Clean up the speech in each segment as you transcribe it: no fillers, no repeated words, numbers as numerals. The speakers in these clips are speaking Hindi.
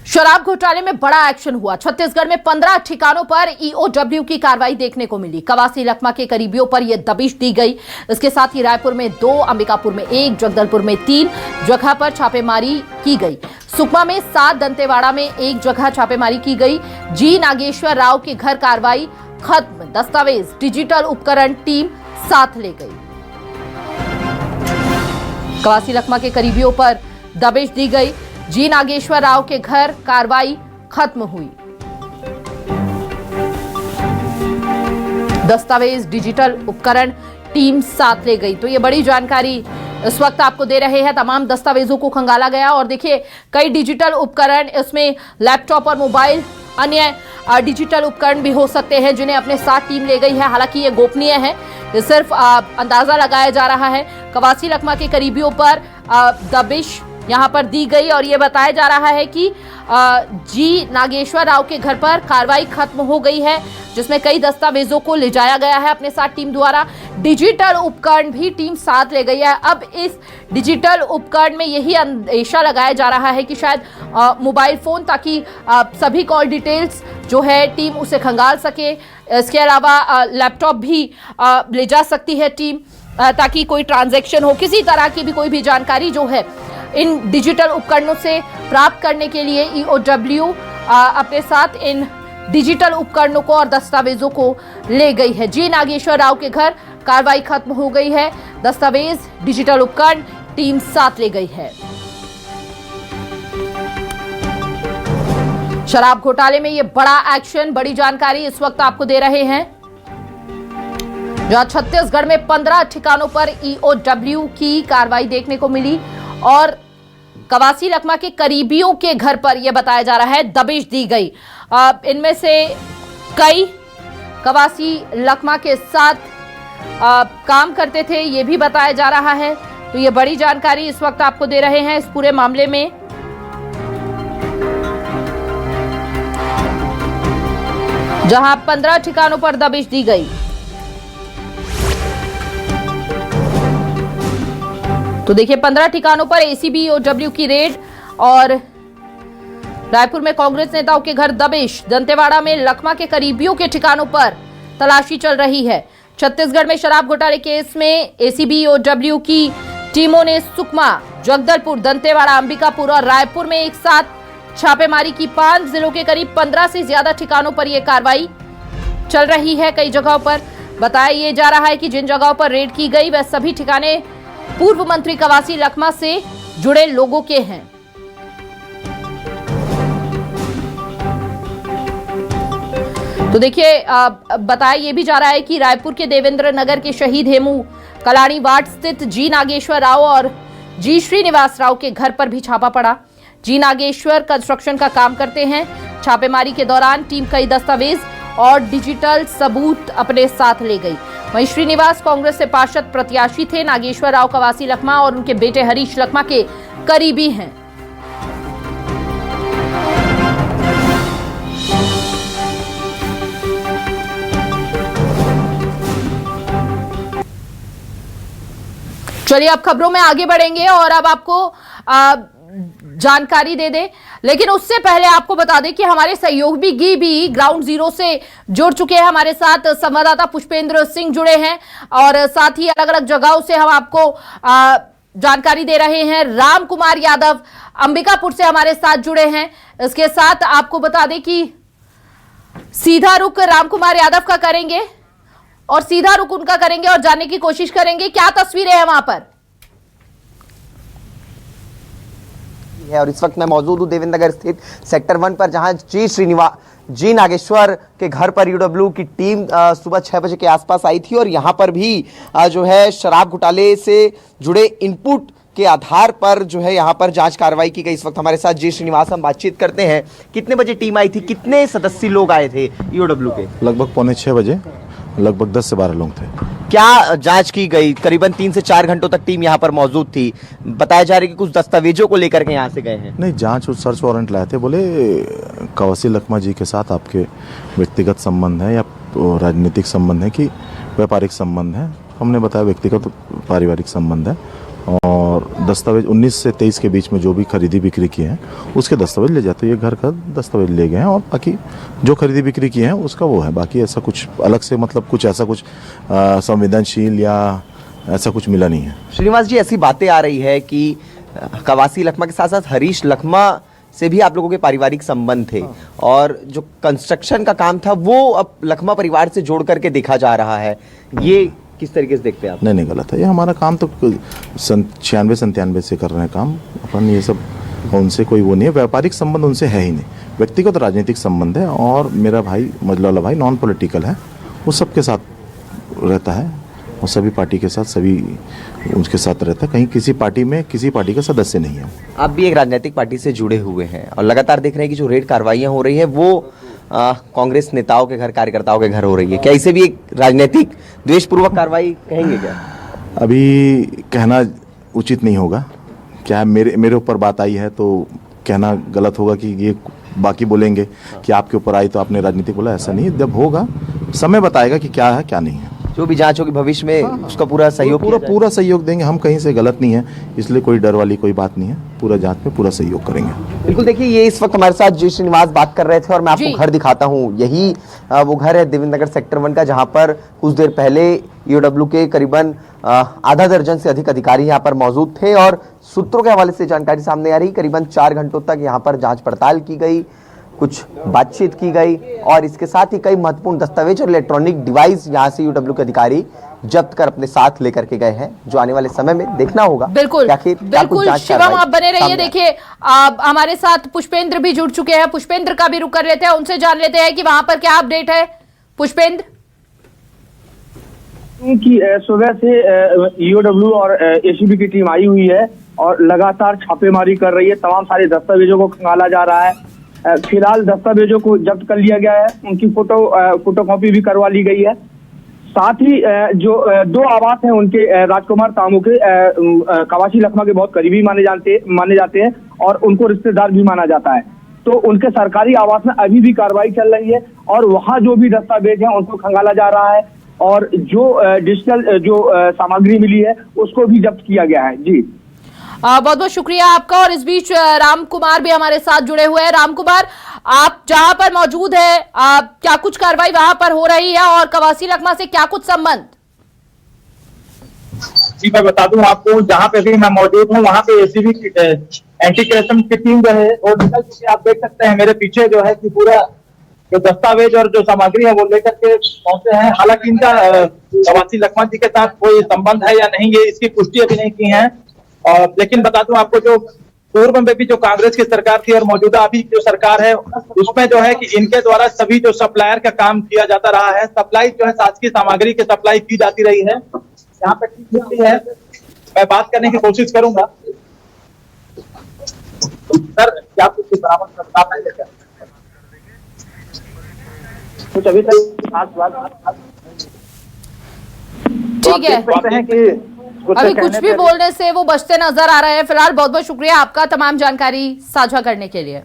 शराब घोटाले में बड़ा एक्शन हुआ। छत्तीसगढ़ में 15 ठिकानों पर ईओडब्ल्यू की कार्रवाई देखने को मिली। कवासी लखमा के करीबियों पर यह दबिश दी गई। इसके साथ ही रायपुर में 2, अंबिकापुर में 1, जगदलपुर में 3 जगह पर छापेमारी की गई। सुकमा में 7, दंतेवाड़ा में 1 जगह छापेमारी की गई। जी नागेश्वर राव के घर कार्रवाई खत्म। दस्तावेज, डिजिटल उपकरण टीम साथ ले गई। कवासी लखमा के करीबियों पर दबिश दी गई। जी नागेश्वर राव के घर कार्रवाई खत्म हुई। दस्तावेज, डिजिटल उपकरण टीम साथ ले गई। तो ये बड़ी जानकारी इस वक्त आपको दे रहे हैं। तमाम दस्तावेजों को खंगाला गया और देखिए कई डिजिटल उपकरण, इसमें लैपटॉप और मोबाइल, अन्य डिजिटल उपकरण भी हो सकते हैं जिन्हें अपने साथ टीम ले गई है। हालांकि ये गोपनीय है, ये सिर्फ अंदाजा लगाया जा रहा है। कवासी लखमा के करीबियों पर दबिश यहां पर दी गई और ये बताया जा रहा है कि जी नागेश्वर राव के घर पर कार्रवाई खत्म हो गई है, जिसमें कई दस्तावेजों को ले जाया गया है अपने साथ टीम द्वारा। डिजिटल उपकरण भी टीम साथ ले गई है। अब इस डिजिटल उपकरण में यही अंदेशा लगाया जा रहा है कि शायद मोबाइल फोन, ताकि सभी कॉल डिटेल्स जो है टीम उसे खंगाल सके। इसके अलावा लैपटॉप भी ले जा सकती है टीम, ताकि कोई ट्रांजैक्शन हो, किसी तरह की भी कोई भी जानकारी जो है इन डिजिटल उपकरणों से प्राप्त करने के लिए ईओडब्ल्यू अपने साथ इन डिजिटल उपकरणों को और दस्तावेजों को ले गई है। जी नागेश्वर राव के घर कार्रवाई खत्म हो गई है। दस्तावेज, डिजिटल उपकरण टीम साथ ले गई है। शराब घोटाले में ये बड़ा एक्शन, बड़ी जानकारी इस वक्त आपको दे रहे हैं, जहां छत्तीसगढ़ में 15 ठिकानों पर ईओडब्ल्यू की कार्रवाई देखने को मिली और कवासी लखमा के करीबियों के घर पर यह बताया जा रहा है दबिश दी गई। इनमें से कई कवासी लखमा के साथ काम करते थे, यह भी बताया जा रहा है। तो ये बड़ी जानकारी इस वक्त आपको दे रहे हैं इस पूरे मामले में। जहां 15 ठिकानों पर दबिश दी गई। तो देखिए 15 ठिकानों पर एसीबी ईओडब्ल्यू की रेड और रायपुर में कांग्रेस नेताओं के घर दबिश। दंतेवाड़ा में लखमा के करीबियों के ठिकानों पर तलाशी चल रही है। छत्तीसगढ़ में शराब घोटाले केस में एसीबी ईओडब्ल्यू की टीमों ने सुकमा, जगदलपुर, दंतेवाड़ा, अंबिकापुर और रायपुर में एक साथ छापेमारी की। 5 जिलों के करीब 15 से ज्यादा ठिकानों पर यह कार्रवाई चल रही है। कई जगहों पर बताया यह जा रहा है कि जिन जगहों पर रेड की गई वह सभी ठिकाने पूर्व मंत्री कवासी लखमा से जुड़े लोगों के हैं। तो देखिए बताया यह भी जा रहा है कि रायपुर के देवेंद्र नगर के शहीद हेमू कलानी वार्ड स्थित जी नागेश्वर राव और जी श्रीनिवास राव के घर पर भी छापा पड़ा। जी नागेश्वर कंस्ट्रक्शन का काम करते हैं। छापेमारी के दौरान टीम कई दस्तावेज और डिजिटल सबूत अपने साथ ले गई। वहीं श्रीनिवास कांग्रेस से पार्षद प्रत्याशी थे। नागेश्वर राव कवासी लखमा और उनके बेटे हरीश लखमा के करीबी हैं। चलिए अब खबरों में आगे बढ़ेंगे और अब आपको जानकारी दे दे, लेकिन उससे पहले आपको बता दें कि हमारे सहयोगी भी ग्राउंड जीरो से जुड़ चुके हैं। हमारे साथ संवाददाता पुष्पेंद्र सिंह जुड़े हैं और साथ ही अलग अलग जगहों से हम आपको जानकारी दे रहे हैं। राम कुमार यादव अंबिकापुर से हमारे साथ जुड़े हैं। इसके साथ आपको बता दें कि सीधा रुख राम कुमार यादव का करेंगे और सीधा रुख उनका करेंगे और जानने की कोशिश करेंगे क्या तस्वीरें हैं वहां पर। है और इस वक्त मैं मौजूद हूँ देवेंद्र नगर स्थित सेक्टर 1 पर, जहां जी नागेश्वर के घर पर ईओडब्ल्यू की टीम सुबह 6 बजे के आसपास आई थी और यहां पर भी जो है शराब घोटाले से जुड़े इनपुट के आधार पर जो है यहां पर जांच कार्रवाई की गई। इस वक्त हमारे साथ जी श्रीनिवास, हम बातचीत करते हैं। कितने बजे टीम आई थी, कितने सदस्य लोग आए थे ईओडब्ल्यू के? लगभग 6:45 बजे, लगभग 10 से 12 लोग थे। क्या जांच की गई? करीबन 3 से 4 घंटों तक टीम यहाँ पर मौजूद थी। बताया जा रहा है कि कुछ दस्तावेजों को लेकर के यहाँ से गए हैं। नहीं, जांच और सर्च वारंट लाए थे। बोले कवासी लखमा जी के साथ आपके व्यक्तिगत संबंध है या राजनीतिक संबंध है कि व्यापारिक संबंध है? हमने बताया व्यक्तिगत पारिवारिक संबंध है और दस्तावेज 19 से 23 के बीच में जो भी खरीदी बिक्री किए हैं उसके दस्तावेज ले जाते हैं। ये घर का दस्तावेज ले गए हैं और बाकी जो खरीदी बिक्री किए हैं उसका वो है। बाकी ऐसा कुछ अलग से मतलब कुछ ऐसा कुछ संवेदनशील या ऐसा कुछ मिला नहीं है। श्रीनिवास जी, ऐसी बातें आ रही है कि कवासी लखमा के साथ साथ हरीश लखमा से भी आप लोगों के पारिवारिक संबंध थे और जो कंस्ट्रक्शन का काम था वो अब लखमा परिवार से जोड़ करके देखा जा रहा है। ये किस तरीके से देखते हैं आप? नहीं, गलत है। ये हमारा काम तो 96-97 से कर रहे हैं काम अपन। ये सब उनसे कोई वो नहीं है, व्यापारिक संबंध उनसे है ही नहीं। व्यक्तिगत तो राजनीतिक संबंध है और मेरा भाई मजलूल्लाह भाई नॉन पॉलिटिकल है, वो सबके साथ रहता है और सभी पार्टी के साथ सभी उसके साथ रहता है। कहीं किसी पार्टी में किसी पार्टी का सदस्य नहीं है। आप भी एक राजनीतिक पार्टी से जुड़े हुए हैं और लगातार देख रहे हैं कि जो रेड कार्रवाइयां हो रही है वो कांग्रेस नेताओं के घर, कार्यकर्ताओं के घर हो रही है। क्या इसे भी एक राजनीतिक द्वेषपूर्वक कार्रवाई कहेंगे क्या? अभी कहना उचित नहीं होगा। क्या मेरे ऊपर बात आई है तो कहना गलत होगा कि ये बाकी बोलेंगे कि आपके ऊपर आई तो आपने राजनीतिक बोला। ऐसा नहीं, जब होगा समय बताएगा कि क्या है क्या नहीं है। जो भी जांच होगी भविष्य में उसका पूरा सहयोग पूरा सहयोग देंगे हम। कहीं से गलत नहीं है, इसलिए कोई डर वाली कोई बात नहीं है। पूरा जांच में पूरा सहयोग करेंगे। बिल्कुल। देखिए, ये इस वक्त हमारे साथ जी श्रीनिवास बात कर रहे थे और मैं आपको घर दिखाता हूँ। यही वो घर है देवेंद्र नगर सेक्टर 1 का, जहाँ पर कुछ देर पहले ईओडब्ल्यू के करीबन आधा दर्जन से अधिक अधिकारी यहाँ पर मौजूद थे और सूत्रों के हवाले से जानकारी सामने आ रही, करीबन 4 घंटों तक यहाँ पर जांच पड़ताल की गई, कुछ बातचीत की गई और इसके साथ ही कई महत्वपूर्ण दस्तावेज और इलेक्ट्रॉनिक डिवाइस यहाँ से ईओडब्ल्यू के अधिकारी जब्त कर अपने साथ लेकर के गए हैं, जो आने वाले समय में देखना होगा। बिल्कुल शिवम, आप बने रहिए। देखिए, हमारे साथ पुष्पेंद्र भी जुड़ चुके हैं। पुष्पेंद्र का भी रुख कर लेते हैं, उनसे जान लेते हैं कि वहां पर क्या अपडेट है। पुष्पेंद्र, कि सुबह से ईओडब्ल्यू और एसीबी की टीम आई हुई है और लगातार छापेमारी कर रही है। तमाम सारे दस्तावेजों को खंगाला जा रहा है। फिलहाल दस्तावेजों को जब्त कर लिया गया है, उनकी फोटोकॉपी भी करवा ली गई है। साथ ही जो 2 आवास हैं उनके, राजकुमार तामू के कवासी लखमा के बहुत करीबी माने जाते हैं और उनको रिश्तेदार भी माना जाता है। तो उनके सरकारी आवास में अभी भी कार्रवाई चल रही है और वहां जो भी दस्तावेज हैं उनको खंगाला जा रहा है और जो डिजिटल जो सामग्री मिली है उसको भी जब्त किया गया है। जी, बहुत बहुत शुक्रिया आपका। और इस बीच राम कुमार भी हमारे साथ जुड़े हुए हैं। राम कुमार, आप जहां पर मौजूद है, क्या कुछ कार्रवाई वहां पर हो रही है और कवासी लखमा से क्या कुछ संबंध? जी, मैं बता दूं आपको, जहां पे भी मैं मौजूद हूं वहां पे एसीबी एंटी करप्शन की टीम जो है वो निकल चुकी है। आप देख सकते हैं मेरे पीछे जो है कि पूरा जो दस्तावेज और जो सामग्री है वो लेकर के पहुंचे हैं। हालांकि इनका कवासी लखमा जी के साथ कोई संबंध है या नहीं, ये इसकी पुष्टि अभी नहीं की है। लेकिन बता दूं आपको, जो पूर्व में भी जो कांग्रेस की सरकार थी और मौजूदा अभी जो सरकार है उसमें जो है कि इनके द्वारा सभी जो सप्लायर का काम किया जाता रहा है। सप्लाई जो है शासकीय सामग्री की सप्लाई की जाती रही है। यहाँ पे ठीक है, मैं बात करने की कोशिश करूंगा। सर, क्या कुछ बरामद करता है क्या? कुछ अभी तक खास बात ठीक है, अभी कुछ भी बोलने से वो बचते नजर आ रहे हैं। फिलहाल बहुत बहुत शुक्रिया आपका तमाम जानकारी साझा करने के लिए।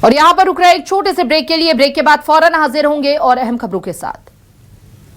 और यहां पर रुक रहे एक छोटे से ब्रेक के लिए। ब्रेक के बाद फौरन हाजिर होंगे और अहम खबरों के साथ।